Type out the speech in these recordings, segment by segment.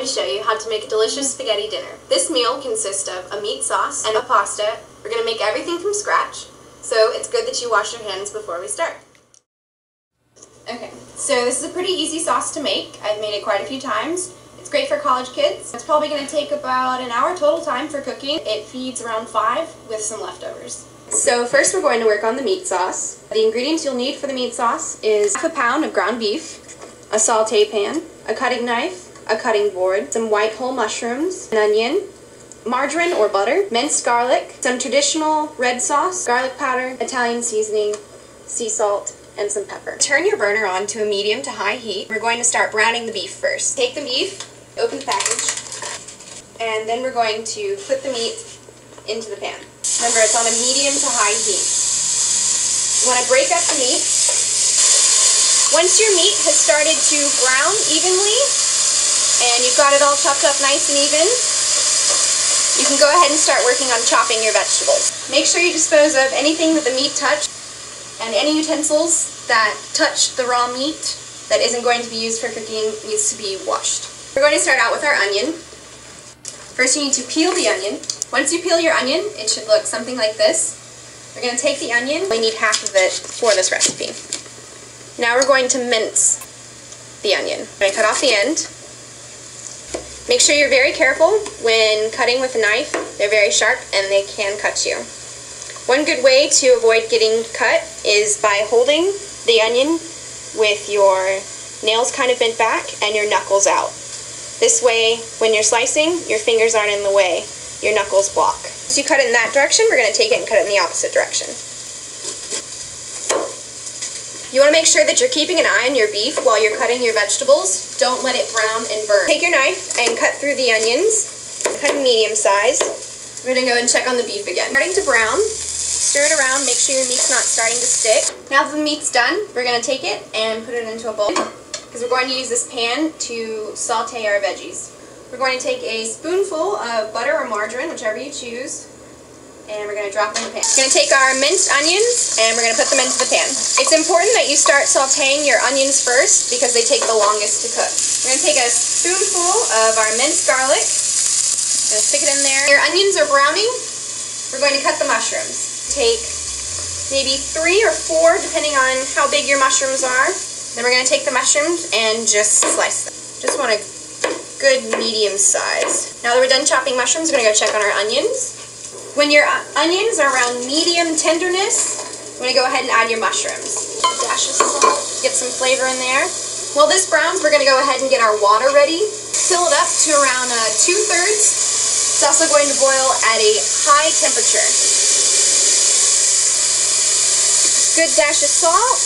to show you how to make a delicious spaghetti dinner. This meal consists of a meat sauce and a pasta. We're going to make everything from scratch, so it's good that you wash your hands before we start. Okay, so this is a pretty easy sauce to make. I've made it quite a few times. It's great for college kids. It's probably going to take about an hour total time for cooking. It feeds around 5 with some leftovers. So first we're going to work on the meat sauce. The ingredients you'll need for the meat sauce is half a pound of ground beef, a sauté pan, a cutting knife, a cutting board, some white whole mushrooms, an onion, margarine or butter, minced garlic, some traditional red sauce, garlic powder, Italian seasoning, sea salt, and some pepper. Turn your burner on to a medium to high heat. We're going to start browning the beef first. Take the beef, open the package, and then we're going to put the meat into the pan. Remember, it's on a medium to high heat. You want to break up the meat. Once your meat has started to brown evenly, and you've got it all chopped up nice and even, you can go ahead and start working on chopping your vegetables. Make sure you dispose of anything that the meat touched, and any utensils that touch the raw meat that isn't going to be used for cooking needs to be washed. We're going to start out with our onion. First you need to peel the onion. Once you peel your onion, it should look something like this. We're going to take the onion. We need half of it for this recipe. Now we're going to mince the onion. We're going to cut off the end. Make sure you're very careful when cutting with a knife. They're very sharp and they can cut you. One good way to avoid getting cut is by holding the onion with your nails kind of bent back and your knuckles out. This way, when you're slicing, your fingers aren't in the way. Your knuckles block. So you cut it in that direction, we're going to take it and cut it in the opposite direction. You want to make sure that you're keeping an eye on your beef while you're cutting your vegetables. Don't let it brown and burn. Take your knife and cut through the onions. Cut medium size. We're going to go and check on the beef again. Starting to brown. Stir it around, make sure your meat's not starting to stick. Now that the meat's done, we're going to take it and put it into a bowl because we're going to use this pan to saute our veggies. We're going to take a spoonful of butter or margarine, whichever you choose, and we're going to drop it in the pan. We're going to take our minced onions and we're going to put them into the pan. It's important that you start sauteing your onions first because they take the longest to cook. We're going to take a spoonful of our minced garlic, we're going to stick it in there. Your onions are browning, we're going to cut the mushrooms. Take maybe 3 or 4 depending on how big your mushrooms are. Then we're going to take the mushrooms and just slice them. Just want a good medium size. Now that we're done chopping mushrooms, we're going to go check on our onions. When your onions are around medium tenderness, we're going to go ahead and add your mushrooms. A dash of salt, get some flavor in there. While this browns, we're going to go ahead and get our water ready. Fill it up to around 2/3. It's also going to boil at a high temperature. Good dash of salt.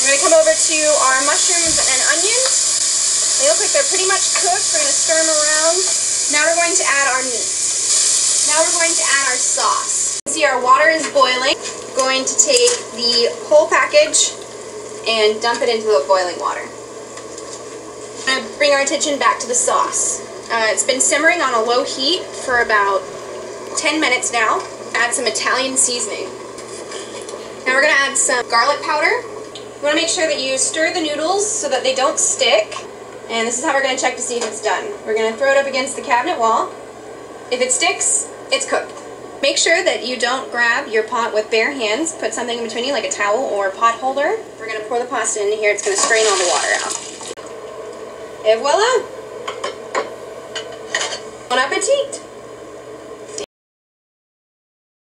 We're going to come over to our mushrooms and onions. They look like they're pretty much cooked. We're going to stir them around. Now we're going to add our meat. Now we're going to add our sauce. See, our water is boiling. We're going to take the whole package and dump it into the boiling water. We're going to bring our attention back to the sauce. It's been simmering on a low heat for about 10 minutes now. Add some Italian seasoning. Now we're going to add some garlic powder. You want to make sure that you stir the noodles so that they don't stick. And this is how we're going to check to see if it's done. We're going to throw it up against the cabinet wall. If it sticks, it's cooked. Make sure that you don't grab your pot with bare hands. Put something in between you like a towel or a pot holder. We're going to pour the pasta into here. It's going to strain all the water out. Et voila! Bon appetit!